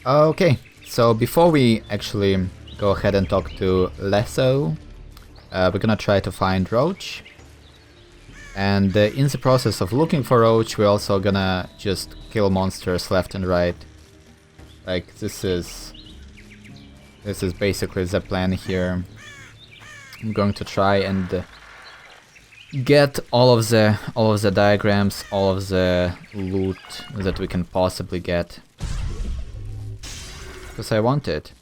Okay, so before we actually go ahead and talk to Lesso, we're gonna try to find Roach. And in the process of looking for Roach, we're also gonna just kill monsters left and right. Like, this is basically the plan here. I'm going to try and get all of the diagrams, all of the loot that we can possibly get. Because I want it.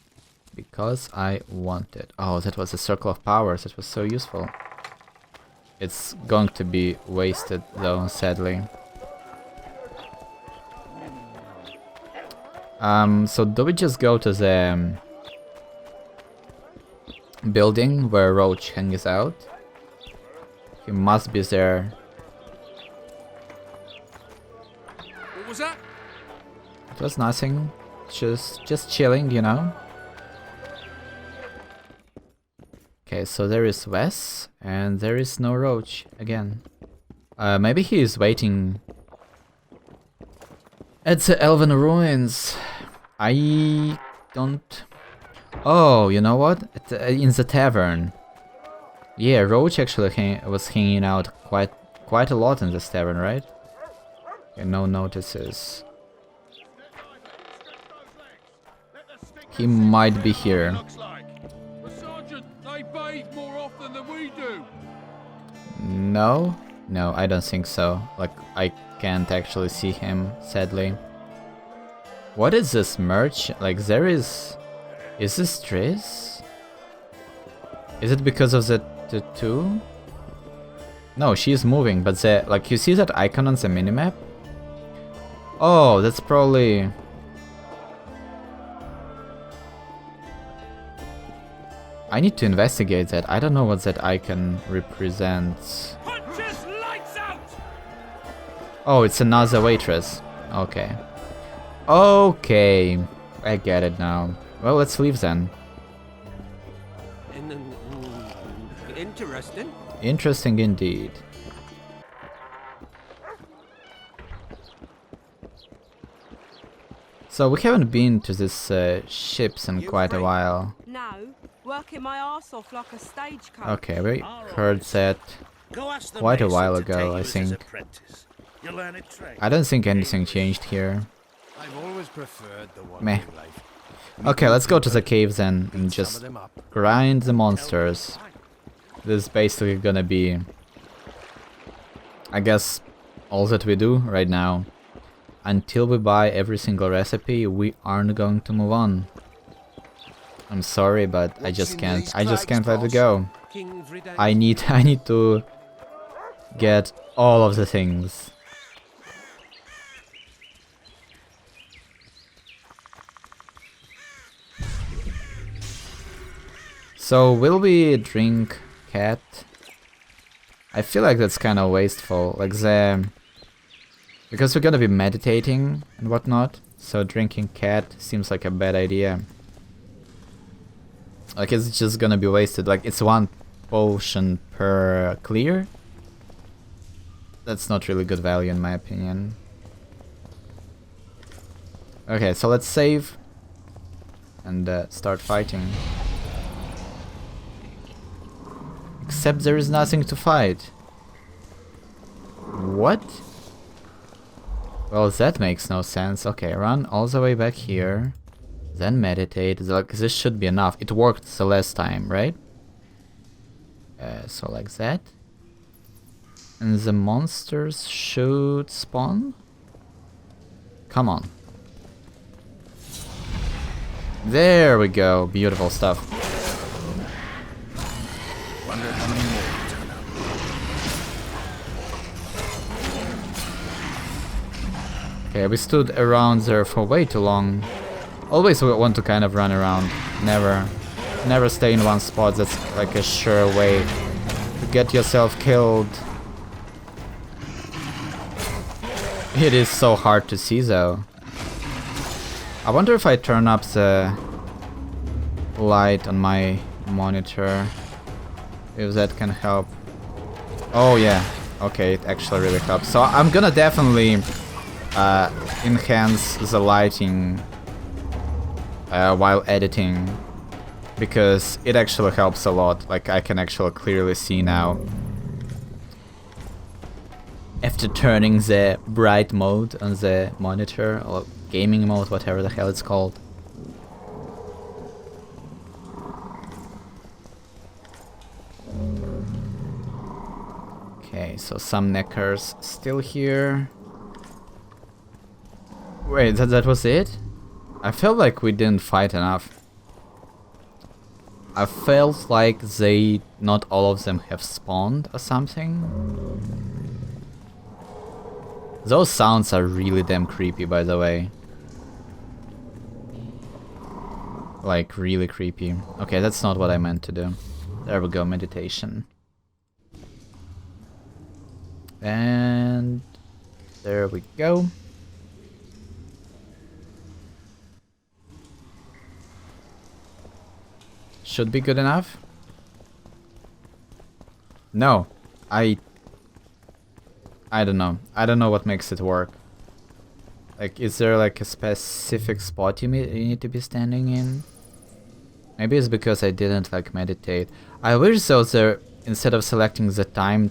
Because I want it. Oh, that was a circle of powers. That was so useful. It's going to be wasted though, sadly. So do we just go to the building where Roach hangs out? He must be there. What was that? It was nothing. Just chilling, you know? Okay, so there is Wes, and there is no Roach again. Maybe he is waiting at the Elven Ruins. I don't... Oh, you know what? In the tavern. Yeah, Roach actually was hanging out quite a lot in this tavern, right? Okay, no notices. He might be here. Sergeant, they bathe more often than we do. No, I don't think so. Like, I can't actually see him, sadly. What is this merch? Like, there is... Is this Triss? Is it because of the tattoo? No, she's moving, but the... Like, you see that icon on the minimap? Oh, that's probably... I need to investigate that. I don't know what that icon represents. Punches lights out! Oh, it's another waitress. Okay. Okay. I get it now. Well, let's leave then. Interesting. Interesting indeed. So we haven't been to this ships in quite a while. No, working my arse off like a stagecoach. Okay, we heard that quite a while ago, I think. I don't think anything changed here. I've always preferred the one Meh. life. Okay, let's go to the caves then and just grind the monsters. This is basically gonna be, I guess, all that we do right now. Until we buy every single recipe, we aren't going to move on. I'm sorry, but I just can't let it go. I need to get all of the things. So will we drink cat? I feel like that's kind of wasteful, like because we're gonna be meditating and whatnot, so drinking cat seems like a bad idea. Like, it's just gonna be wasted. Like, it's 1 potion per clear. That's not really good value in my opinion. Okay, so let's save and start fighting. Except there is nothing to fight. What? Well, that makes no sense. Okay, run all the way back here. Then meditate. Like, this should be enough. It worked the last time, right? So like that. And the monsters should spawn? Come on. There we go. Beautiful stuff. Wonder how many more will turn up. Okay, we stood around there for way too long. Always want to kind of run around. Never stay in one spot. That's like a sure way to get yourself killed. It is so hard to see though. I wonder if I turn up the light on my monitor, if that can help. Oh yeah, okay, it actually really helps. So I'm gonna definitely enhance the lighting while editing, because it actually helps a lot. Like, I can actually clearly see now after turning the bright mode on the monitor, or gaming mode, whatever the hell it's called. Okay, so some neckers still here. Wait, that was it? I felt like we didn't fight enough. I felt like not all of them have spawned or something. Those sounds are really damn creepy, by the way. Like, really creepy. Okay, that's not what I meant to do. There we go, meditation. And there we go. Should be good enough. No, I don't know. I don't know what makes it work. Like, is there like a specific spot you need to be standing in? Maybe it's because I didn't like meditate. I wish though there, instead of selecting the time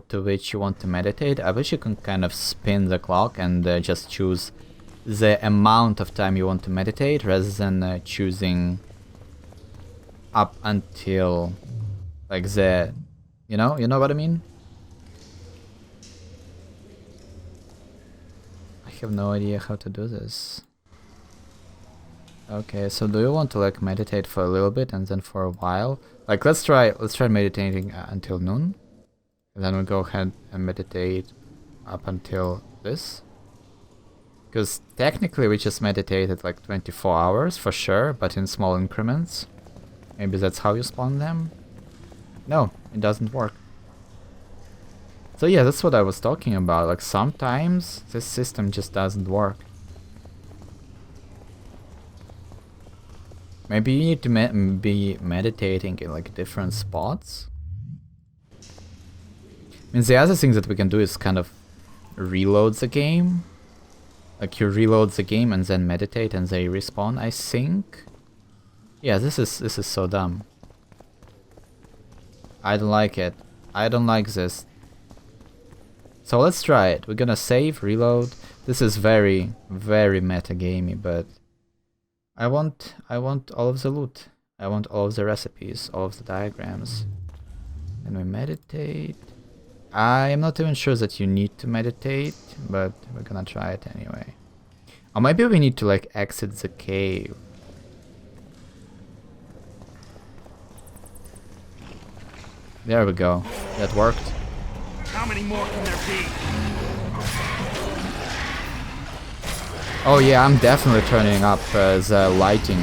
to which you want to meditate, I wish you can kind of spin the clock and just choose the amount of time you want to meditate rather than choosing up until like the, you know what I mean? I have no idea how to do this. Okay, so do you want to like meditate for a little bit and then for a while? Like, let's try meditating until noon. And then we'll go ahead and meditate up until this. Because technically we just meditated like 24 hours for sure, but in small increments. Maybe that's how you spawn them? No, it doesn't work. So yeah, that's what I was talking about. Like, sometimes this system just doesn't work. Maybe you need to be meditating in like different spots. I mean, the other thing that we can do is kind of reload the game. Like, you reload the game and then meditate and they respawn, I think. Yeah, this is so dumb. I don't like it. I don't like this. So let's try it. We're gonna save, reload. This is very, very meta-gamey, but I want all of the loot. I want all of the recipes, all of the diagrams. And we meditate. I am not even sure that you need to meditate, but we're gonna try it anyway. Or maybe we need to like exit the cave. There we go. That worked. How many more can there be? Oh yeah, I'm definitely turning up the lighting.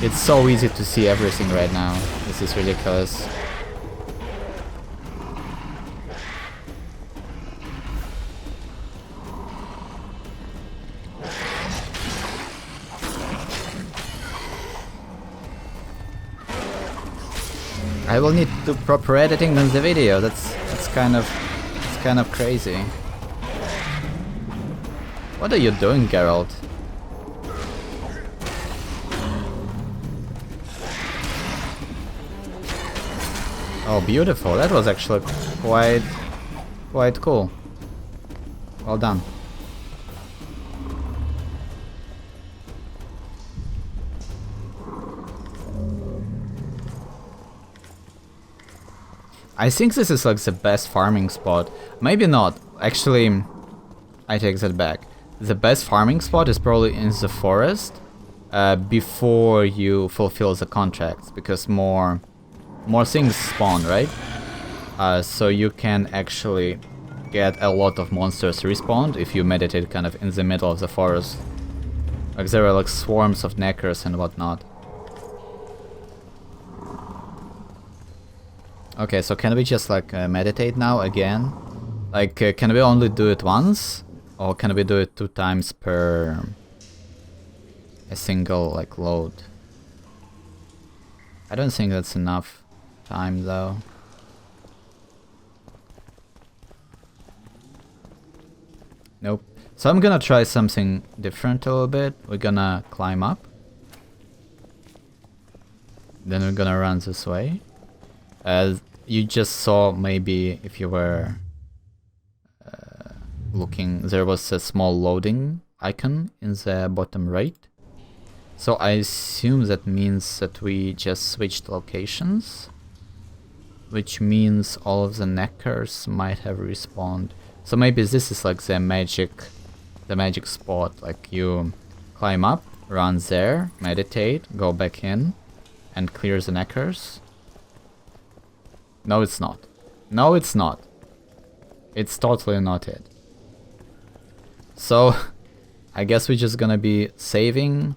It's so easy to see everything right now. This is ridiculous. I will need to do proper editing on the video. That's kind of crazy. What are you doing, Geralt? Oh, beautiful. That was actually quite cool. Well done. I think this is like the best farming spot. Maybe not. Actually, I take that back. The best farming spot is probably in the forest before you fulfill the contracts, because more things spawn, right? So you can actually get a lot of monsters respawned if you meditate kind of in the middle of the forest. Like, there are like swarms of neckers and whatnot. Okay, so can we just like meditate now again? Like, can we only do it once? Or can we do it 2 times per a single like load? I don't think that's enough time though. Nope. So I'm gonna try something different a little bit. We're gonna climb up. Then we're gonna run this way. As you just saw, maybe if you were looking, there was a small loading icon in the bottom right. So I assume that means that we just switched locations, which means all of the neckers might have respawned. So maybe this is like the magic spot. Like you climb up, run there, meditate, go back in, and clear the neckers. No, it's not. No, it's not. It's totally not it. So, I guess we're just gonna be saving,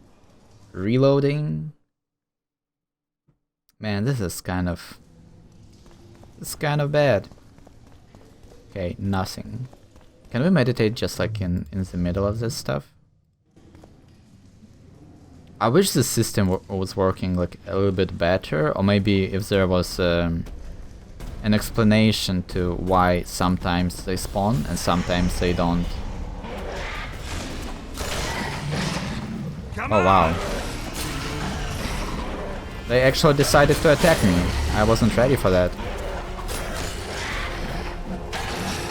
reloading. Man, this is kind of bad. Okay, nothing. Can we meditate just like in the middle of this stuff? I wish the system was working like a little bit better, or maybe if there was an explanation to why sometimes they spawn and sometimes they don't. Oh wow. They actually decided to attack me. I wasn't ready for that.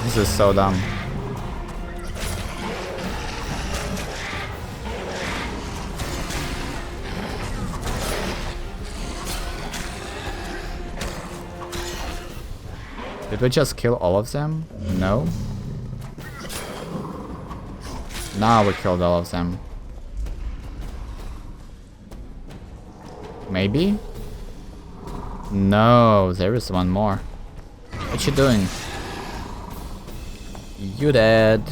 This is so dumb. Did we just kill all of them? No. Now we killed all of them. Maybe? No, there is one more. What you doing? You dead.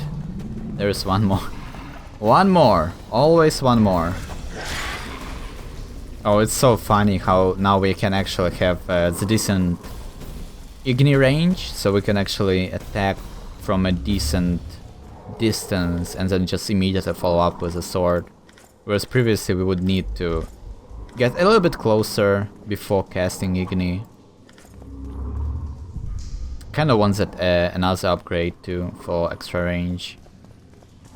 There is one more. One more. Always one more. Oh, it's so funny how now we can actually have the decent Igni range, so we can actually attack from a decent distance and then just immediately follow up with a sword. Whereas previously we would need to get a little bit closer before casting Igni. Kinda wants another upgrade too for extra range.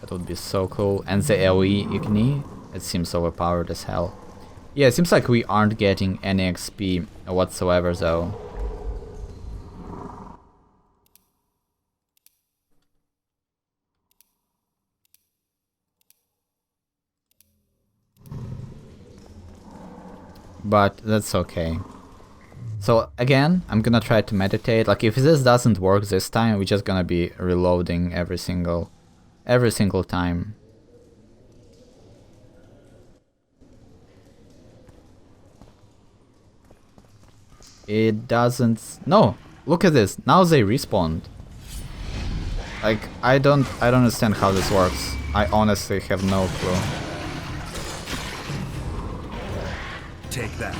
That would be so cool. And the AoE Igni, it seems overpowered as hell. Yeah, it seems like we aren't getting any XP whatsoever though. But that's okay. So again, I'm gonna try to meditate. Like if this doesn't work this time, we're just gonna be reloading every single time. It doesn't. No, look at this. Now they respawned. Like I don't understand how this works. I honestly have no clue. Take that.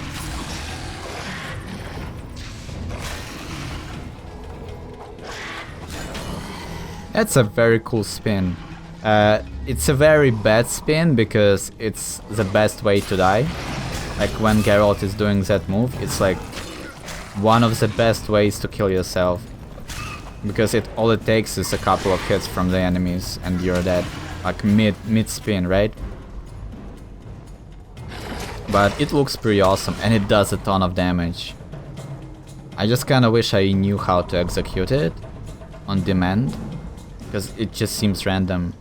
That's a very cool spin. It's a very bad spin because it's the best way to die. Like when Geralt is doing that move, it's like one of the best ways to kill yourself. Because all it takes is a couple of hits from the enemies and you're dead. Like mid spin, right? But it looks pretty awesome and it does a ton of damage. I just kinda wish I knew how to execute it on demand, because it just seems random.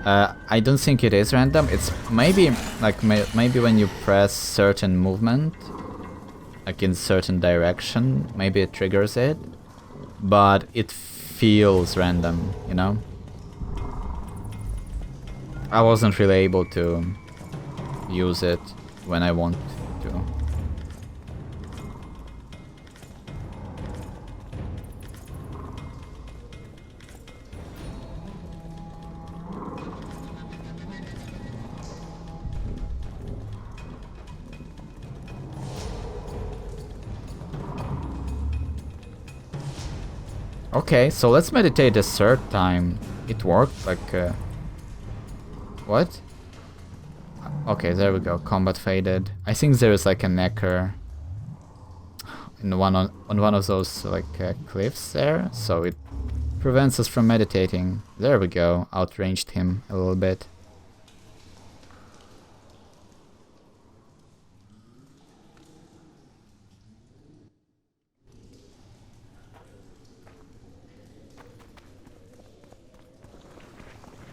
I don't think it is random. It's maybe like maybe when you press certain movement, like in certain direction, maybe it triggers it, but it feels random, you know? I wasn't really able to use it when I want to. Okay, so let's meditate a third time. It worked, like what? Okay, there we go. Combat faded. I think there is like a necker in on one of those like cliffs there, so it prevents us from meditating. There we go. Outranged him a little bit.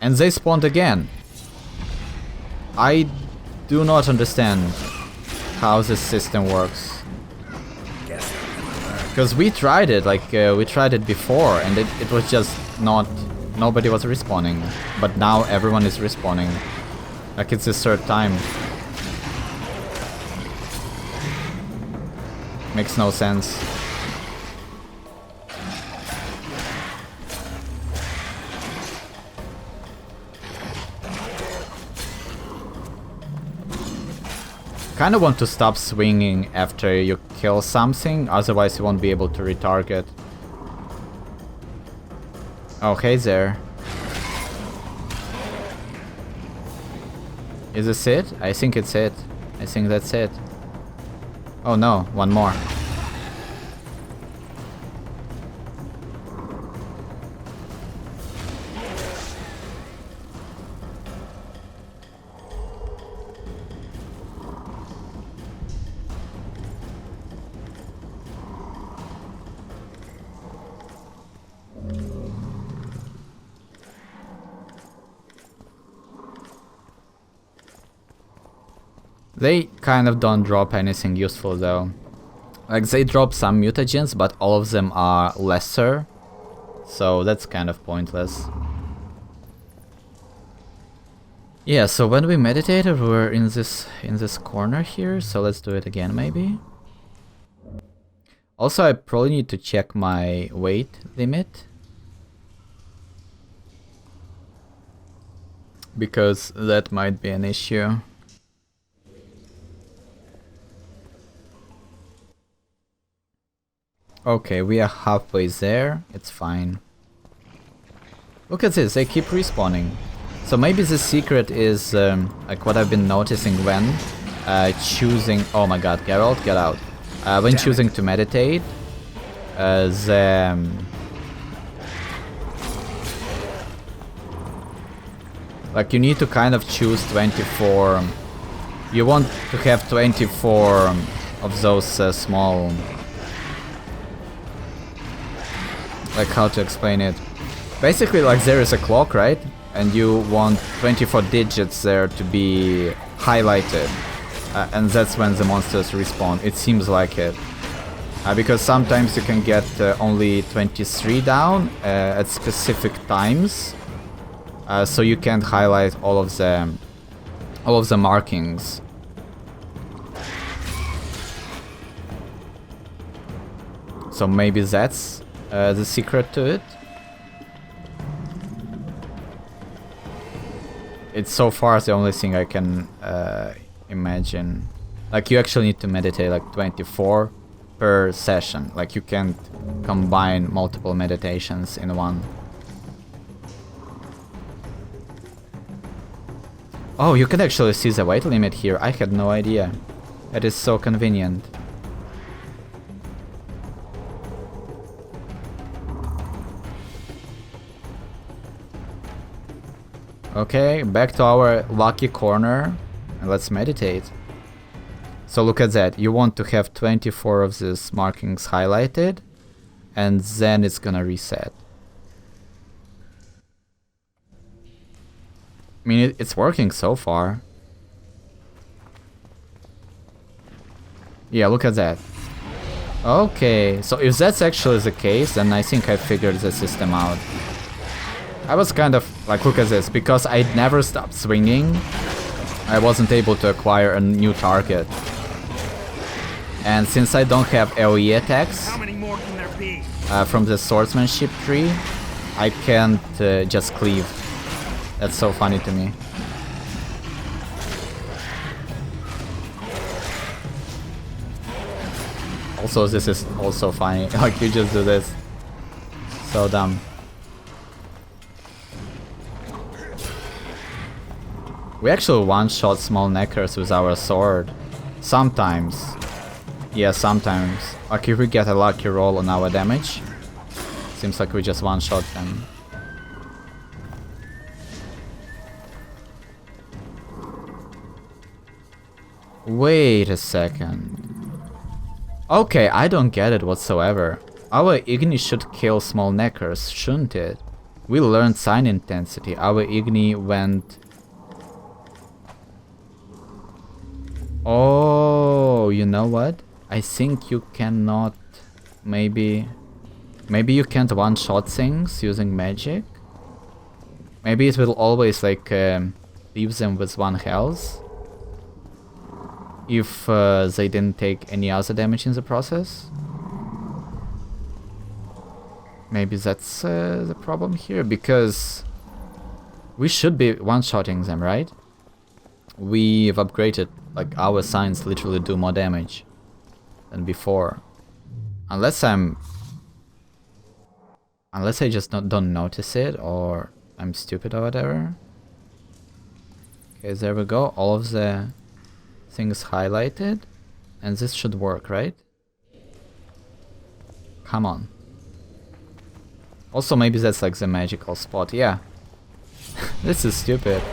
And they spawned again. I do not understand how this system works. Because we tried it, like, we tried it before, and it was just not... Nobody was respawning. But now everyone is respawning. Like, it's the third time. Makes no sense. Kinda want to stop swinging after you kill something, otherwise you won't be able to retarget. Oh, hey there. Is this it? I think it's it. I think that's it. Oh no, one more. They kind of don't drop anything useful though. Like, they drop some mutagens, but all of them are lesser. So that's kind of pointless. Yeah, so when we meditated, we were in this corner here, so let's do it again maybe. Also, I probably need to check my weight limit. Because that might be an issue. Okay, we are halfway there, it's fine. Look at this, they keep respawning. So maybe the secret is like what I've been noticing when choosing... Oh my god, Geralt, get out. When choosing to meditate, like, you need to kind of choose 24... You want to have 24 of those small... Like, how to explain it? Basically, like, there is a clock, right? And you want 24 digits there to be highlighted. And that's when the monsters respawn. It seems like it. Because sometimes you can get only 23 down at specific times. So you can't highlight all of the markings. So maybe that's the secret to it. It's so far the only thing I can imagine. Like, you actually need to meditate like 24 per session. Like, you can't combine multiple meditations in one. Oh, you can actually see the weight limit here. I had no idea. That is so convenient. Okay, back to our lucky corner, and let's meditate. So look at that, you want to have 24 of these markings highlighted, and then it's gonna reset. I mean, it's working so far. Yeah, look at that. Okay, so if that's actually the case, then I think I figured the system out. I was kind of like, look at this, because I'd never stopped swinging, I wasn't able to acquire a new target. And since I don't have AoE attacks from the swordsmanship tree, I can't just cleave. That's so funny to me. Also, this is also funny, like, you just do this. So dumb. We actually one-shot small neckers with our sword. Sometimes. Yeah, sometimes. Like, if we get a lucky roll on our damage, seems like we just one-shot them. Wait a second. Okay, I don't get it whatsoever. Our Igni should kill small neckers, shouldn't it? We learned sign intensity. Our Igni went... Oh, you know what? I think you cannot... Maybe you can't one-shot things using magic? Maybe it will always like leave them with 1 health if they didn't take any other damage in the process. Maybe that's the problem here, because we should be one-shotting them, right? We've upgraded, like our signs literally do more damage than before. Unless I just don't notice it, or I'm stupid or whatever. Okay, there we go. All of the things highlighted. And this should work, right? Come on. Also, maybe that's like the magical spot. Yeah. This is stupid.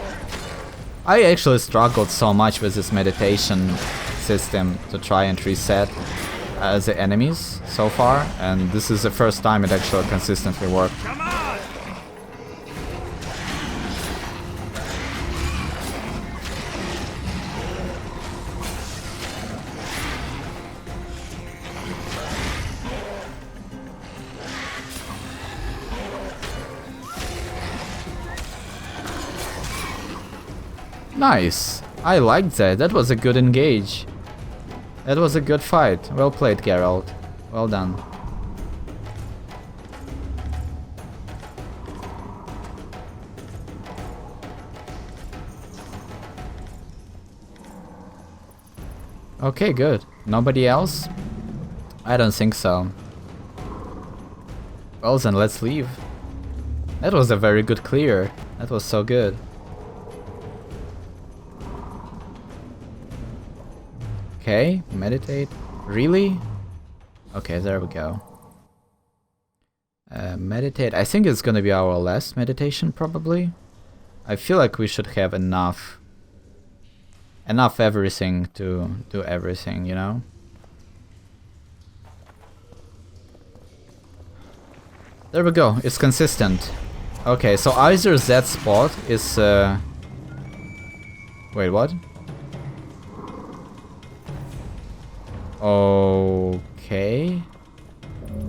I actually struggled so much with this meditation system to try and reset the enemies so far, and this is the first time it actually consistently worked. Come on! Nice. I liked that. That was a good engage. That was a good fight. Well played, Geralt. Well done. Okay, good. Nobody else? I don't think so. Well then, let's leave. That was a very good clear. That was so good. Okay, meditate. Really? Okay, there we go. Meditate. I think it's gonna be our last meditation, probably. I feel like we should have enough everything to do everything, you know? There we go, it's consistent. Okay, so either that spot is... Wait, what? Okay.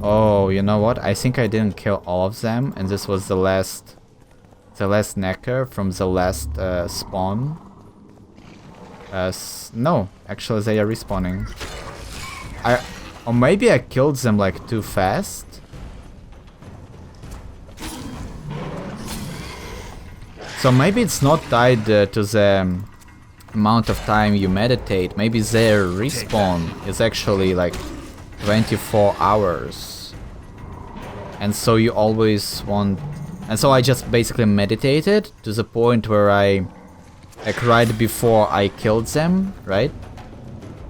Oh, you know what? I think I didn't kill all of them, and this was the last necker from the last spawn. No, actually they are respawning. Or maybe I killed them like too fast. So maybe it's not tied to the amount of time you meditate. Maybe their respawn is actually like 24 hours. And so you always want... And so I just basically meditated to the point where like right before I killed them, right?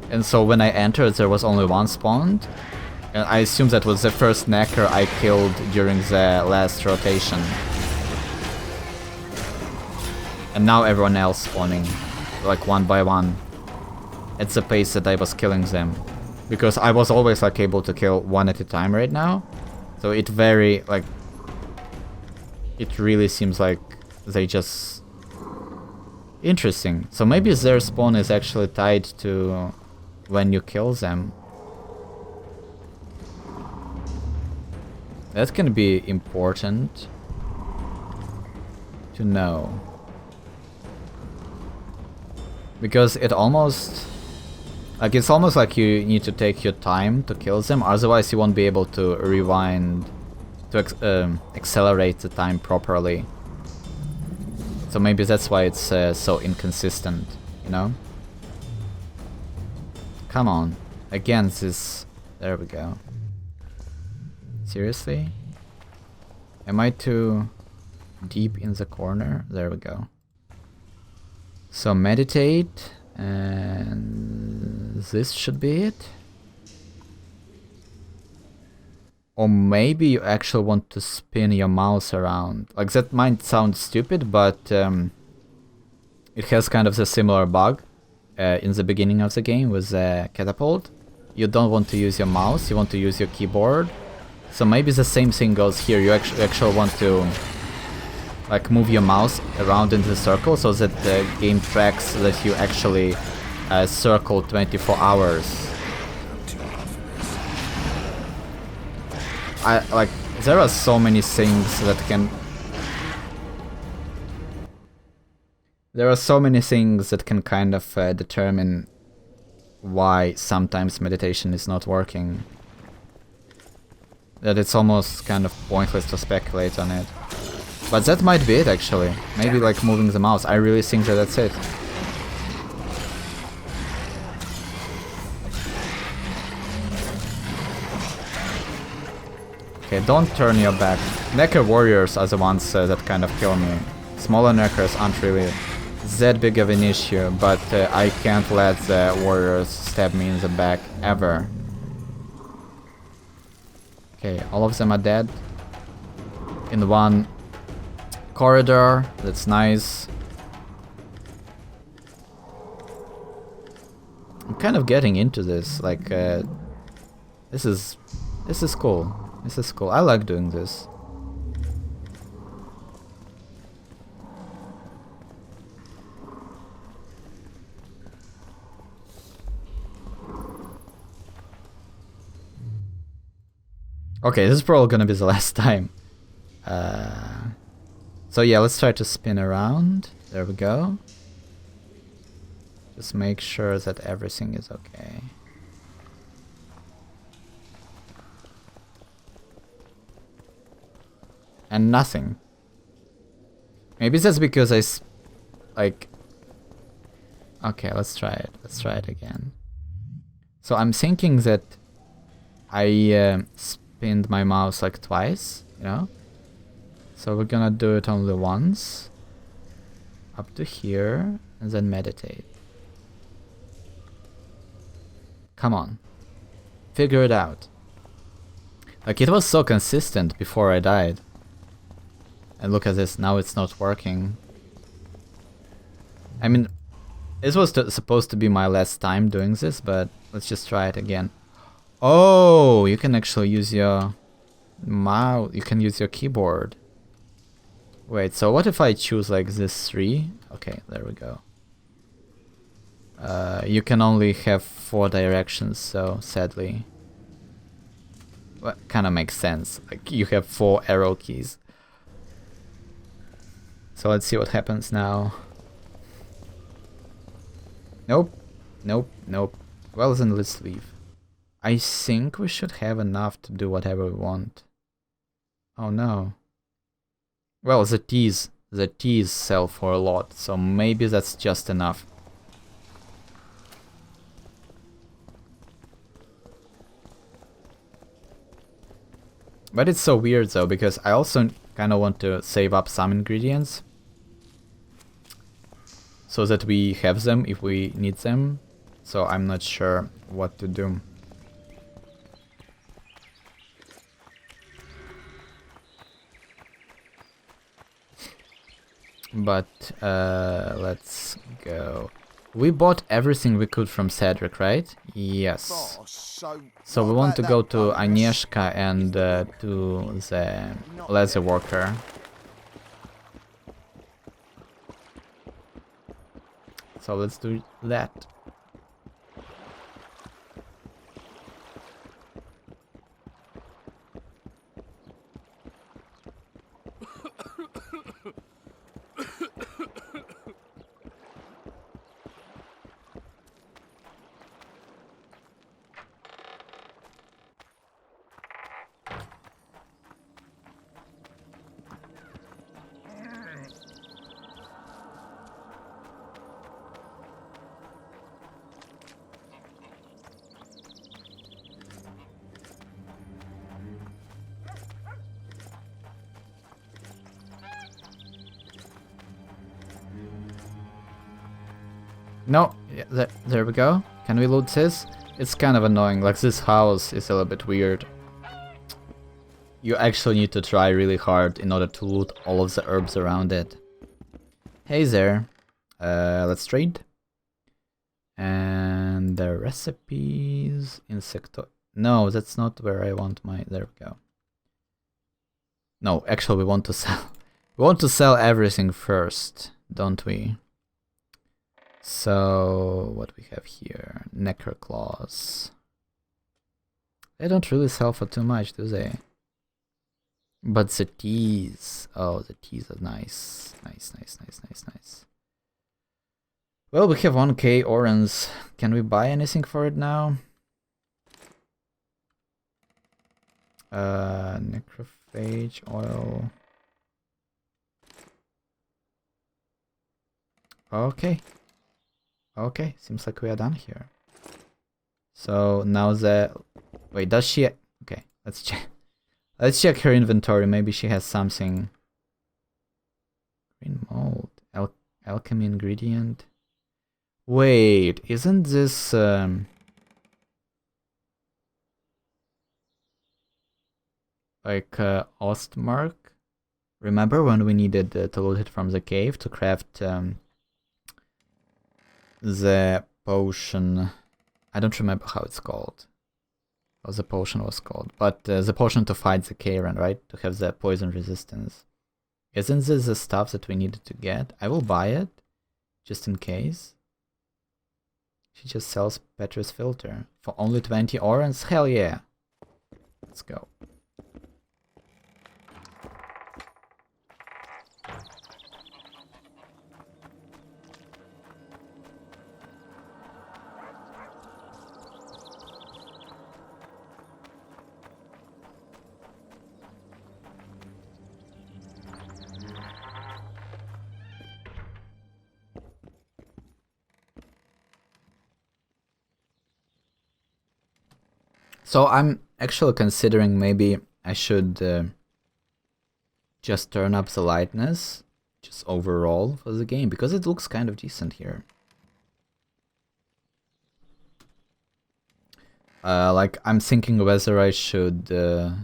And so when I entered there was only one spawned. And I assume that was the first necker I killed during the last rotation. And now everyone else spawning, like one by one, at the pace that I was killing them. Because I was always like able to kill one at a time right now. So it very, like, it really seems like they just... Interesting. So maybe their spawn is actually tied to when you kill them. That can be important to know. Because it almost... Like, it's almost like you need to take your time to kill them, otherwise you won't be able to rewind, to accelerate the time properly. So maybe that's why it's so inconsistent, you know? Come on. Again, this... There we go. Seriously? Am I too deep in the corner? There we go. So meditate, and this should be it. Or maybe you actually want to spin your mouse around. Like, that might sound stupid, but it has kind of the similar bug in the beginning of the game with the catapult. You don't want to use your mouse, you want to use your keyboard. So maybe the same thing goes here. You actually want to like move your mouse around in the circle so that the game tracks that you actually circle 24 hours. There are so many things that can... There are so many things that can kind of determine why sometimes meditation is not working. That it's almost kind of pointless to speculate on it. But that might be it, actually. Maybe like moving the mouse. I really think that that's it. Okay, don't turn your back. Necker warriors are the ones that kind of kill me. Smaller neckers aren't really that big of an issue, but I can't let the warriors stab me in the back ever. Okay, all of them are dead. In one corridor, that's nice. I'm kind of getting into this, like, this is cool. This is cool. I like doing this. Okay, this is probably gonna be the last time. So yeah, let's try to spin around. There we go. Just make sure that everything is okay. And nothing. Maybe that's because like... Okay, let's try it. Let's try it again. So I'm thinking that I spinned my mouse like twice, you know? So we're gonna do it only once. Up to here, and then meditate. Come on. Figure it out. Like, it was so consistent before I died. And look at this, now it's not working. I mean, this was supposed to be my last time doing this, but let's just try it again. Oh, you can actually use your mouse, you can use your keyboard. Wait, so what if I choose like this 3? Okay, there we go. You can only have 4 directions, so sadly. Well, kind of makes sense, like you have 4 arrow keys. So let's see what happens now. Nope, nope, nope. Well then let's leave. I think we should have enough to do whatever we want. Oh no. Well, the teas sell for a lot, so maybe that's just enough. But it's so weird though, because I also kind of want to save up some ingredients so that we have them if we need them. So I'm not sure what to do. But let's go. We bought everything we could from Cedric, right? Yes. So we want to go to Agnieszka and to the leather worker. So let's do that. No, yeah, there we go. Can we loot this? It's kind of annoying, like this house is a little bit weird. You actually need to try really hard in order to loot all of the herbs around it. Hey there. Let's trade. And the recipes... No, that's not where I want my... There we go. No, actually we want to sell... We want to sell everything first, don't we? So, what we have here? Necker claws. They don't really sell for too much, do they? But the teas. Oh, the teas are nice. Nice. Well, we have 1k orange. Can we buy anything for it now? Necrophage oil. Okay. Okay, seems like we are done here. So now the... Wait, does she... Okay, let's check. Let's check her inventory. Maybe she has something. Green mold. Alchemy ingredient. Wait, isn't this... like Ostmark? Remember when we needed to loot it from the cave to craft the potion? I don't remember how it's called. How the potion was called. But the potion to fight the Karen, right? To have the poison resistance. Isn't this the stuff that we needed to get? I will buy it. Just in case. She just sells Petrus filter. For only 20 orange? Hell yeah. Let's go. So I'm actually considering maybe I should just turn up the lightness, just overall for the game, because it looks kind of decent here. Like I'm thinking whether I should do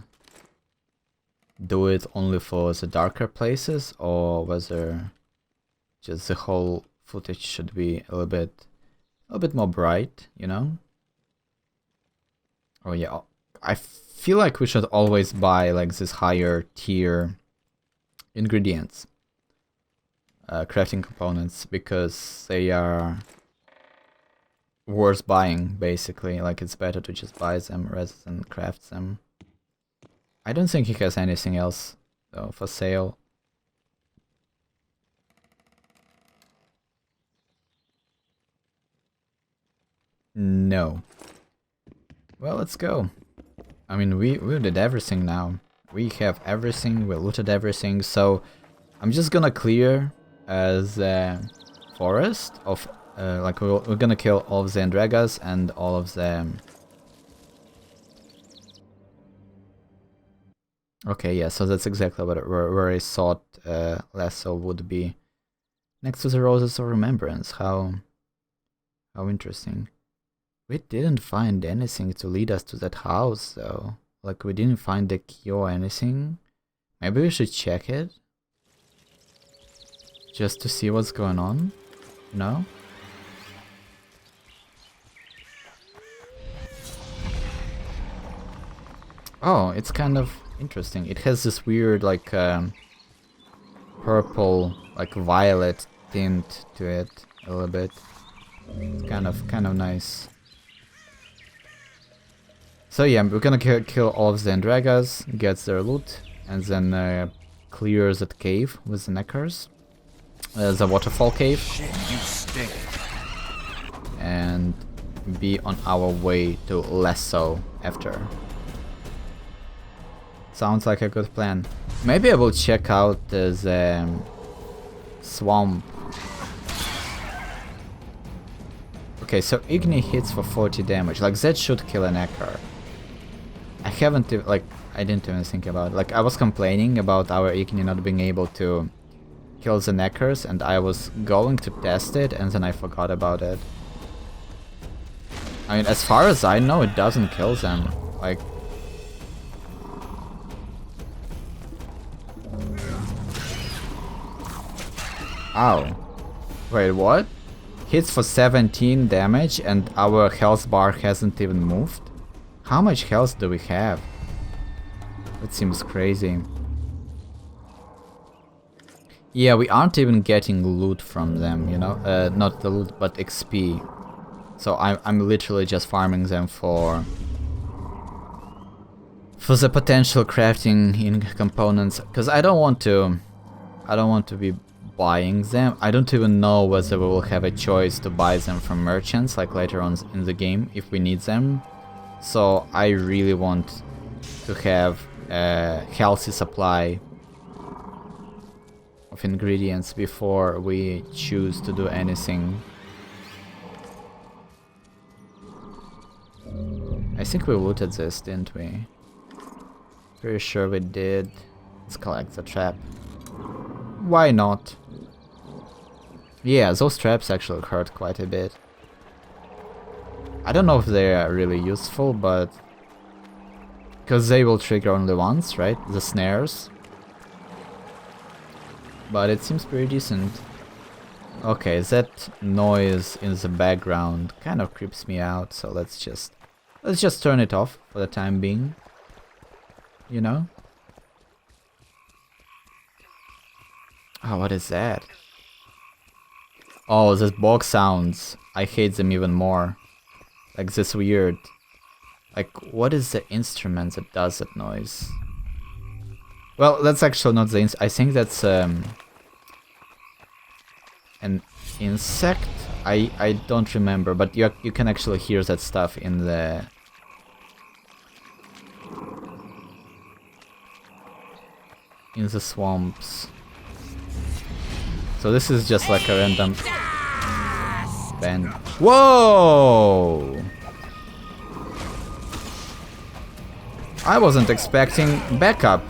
it only for the darker places, or whether just the whole footage should be a little bit more bright, you know? Oh yeah, I feel like we should always buy like this higher tier ingredients, crafting components, because they are worth buying basically. Like it's better to just buy them rather than craft them. I don't think he has anything else though for sale. No. Well, let's go. I mean, we did everything now. We have everything, we looted everything, so I'm just gonna clear the forest of, like we're gonna kill all of the Andregas and all of them. Okay, yeah, so that's exactly where I thought Lasso would be. Next to the Roses of Remembrance. How interesting. We didn't find anything to lead us to that house, though. Like, we didn't find the key or anything. Maybe we should check it? Just to see what's going on? No? Oh, it's kind of interesting. It has this weird, like, purple, like, violet tint to it, a little bit. It's kind of nice. So yeah, we're gonna kill all of the Andregas, get their loot, and then clear that cave with the Neckers. The waterfall cave. Shit, you stink. And be on our way to Lasso after. Sounds like a good plan. Maybe I will check out the swamp. Okay, so Igni hits for 40 damage. Like, that should kill an Necker. I haven't, like, I didn't even think about it. Like, I was complaining about our Igni not being able to kill the Neckers, and I was going to test it, and then I forgot about it. I mean, as far as I know, it doesn't kill them. Like... Ow. Wait, what? Hits for 17 damage, and our health bar hasn't even moved? How much health do we have? That seems crazy. Yeah, we aren't even getting loot from them, you know? Not the loot, but XP. So I'm literally just farming them for the potential crafting in components, because I don't want to be buying them. I don't even know whether we will have a choice to buy them from merchants like later on in the game if we need them. So I really want to have a healthy supply of ingredients before we choose to do anything. I think we looted this, didn't we? Pretty sure we did. Let's collect the trap. Why not? Yeah, those traps actually hurt quite a bit. I don't know if they are really useful, but... because they will trigger only once, right? The snares. But it seems pretty decent. Okay, that noise in the background kind of creeps me out, so let's just turn it off for the time being. You know? Oh, what is that? Oh, these box sounds. I hate them even more. Like this weird... like, what is the instrument that does that noise? Well, that's actually not the I think that's an insect. I don't remember, but you can actually hear that stuff in the swamps. So this is just like a random band. Whoa! I wasn't expecting backup.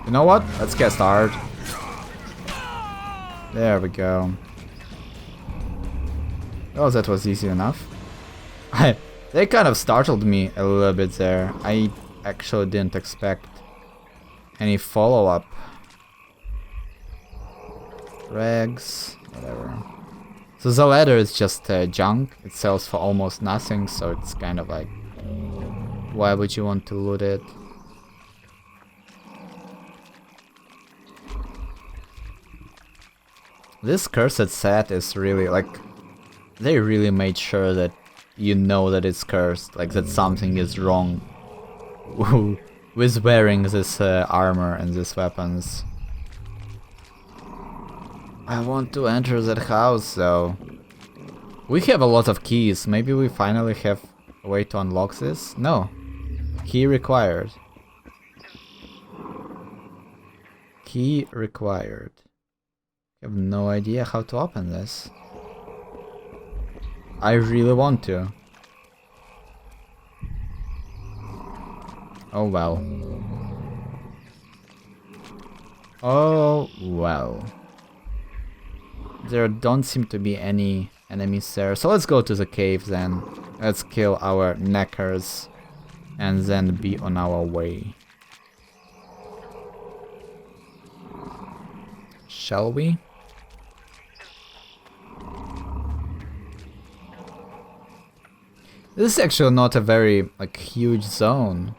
You know what? Let's get started. There we go. Oh, that was easy enough. They kind of startled me a little bit there. I actually didn't expect any follow-up. Rags, whatever. So the ladder is just junk. It sells for almost nothing, so it's kind of like... why would you want to loot it? This cursed set is really like... they really made sure that you know that it's cursed, like that something is wrong with wearing this armor and these weapons. I want to enter that house though. We have a lot of keys. Maybe we finally have a way to unlock this? No. Key required. Key required. I have no idea how to open this. I really want to. Oh well. Oh well. There don't seem to be any enemies there. So let's go to the cave then. Let's kill our neckers and then be on our way. Shall we? This is actually not a very like huge zone,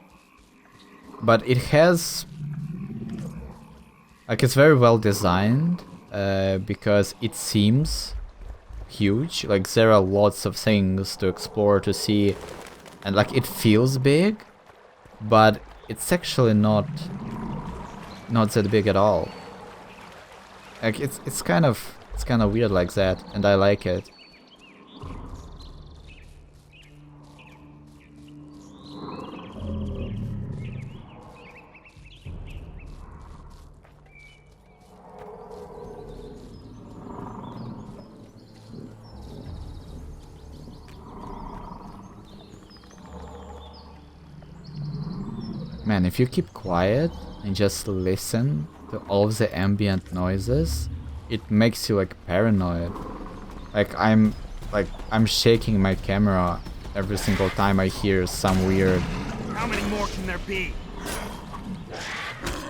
but it has like it's very well designed because it seems huge. Like there are lots of things to explore, to see, and like it feels big, but it's actually not that big at all. Like it's kind of weird like that, and I like it. Man, if you keep quiet and just listen to all of the ambient noises, it makes you like paranoid. Like I'm shaking my camera every single time I hear some weird... How many more can there be?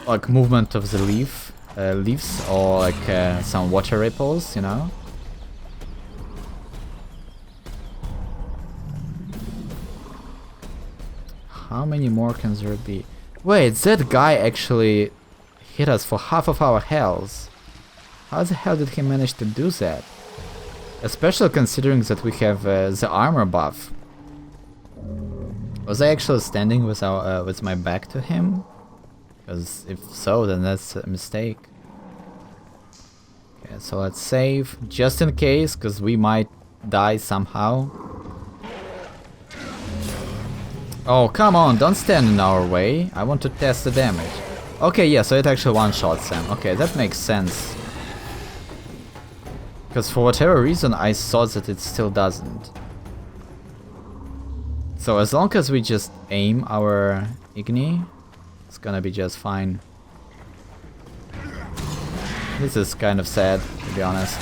like movement of the leaves or like some water ripples, you know? How many more can there be? Wait, that guy actually hit us for half of our health. How the hell did he manage to do that? Especially considering that we have the armor buff. Was I actually standing with with my back to him? Because if so, then that's a mistake. Okay, so let's save just in case, because we might die somehow. Oh, come on, don't stand in our way. I want to test the damage. Okay, yeah, so it actually one-shots them. Okay, that makes sense. Because for whatever reason, I thought that it still doesn't. So as long as we just aim our Igni, it's gonna be just fine. This is kind of sad, to be honest.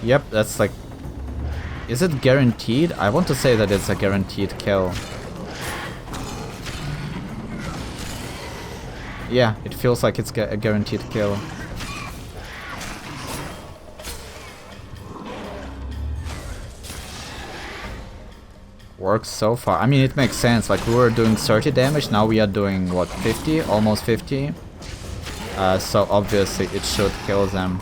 Yep, that's like... Is it guaranteed? I want to say that it's a guaranteed kill. Yeah, it feels like it's a guaranteed kill. Works so far. I mean, it makes sense. Like, we were doing 30 damage, now we are doing, what, 50? Almost 50? So obviously it should kill them.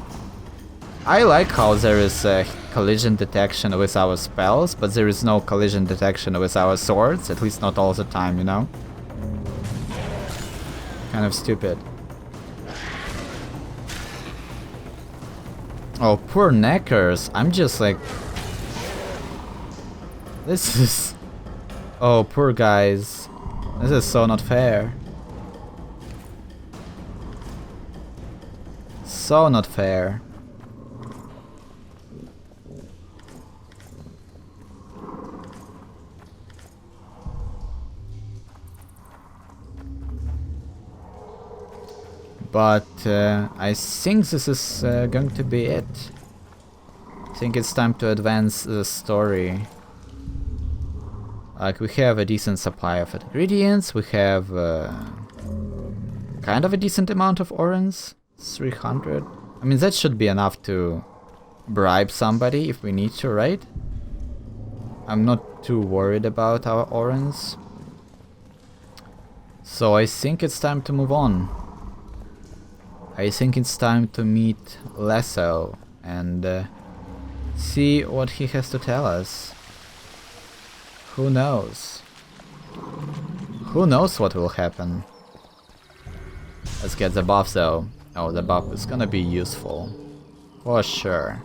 I like how there is collision detection with our spells, but there is no collision detection with our swords, at least not all the time, you know? Kind of stupid. Oh, poor neckers. I'm just like... This is... Oh, poor guys. This is so not fair. So not fair. But I think this is going to be it. I think it's time to advance the story. Like, we have a decent supply of ingredients, we have kind of a decent amount of orans, 300. I mean, that should be enough to bribe somebody if we need to, right? I'm not too worried about our orans. So I think it's time to move on. I think it's time to meet Lasso and see what he has to tell us. Who knows? Who knows what will happen? Let's get the buff though. Oh, the buff is gonna be useful. For sure.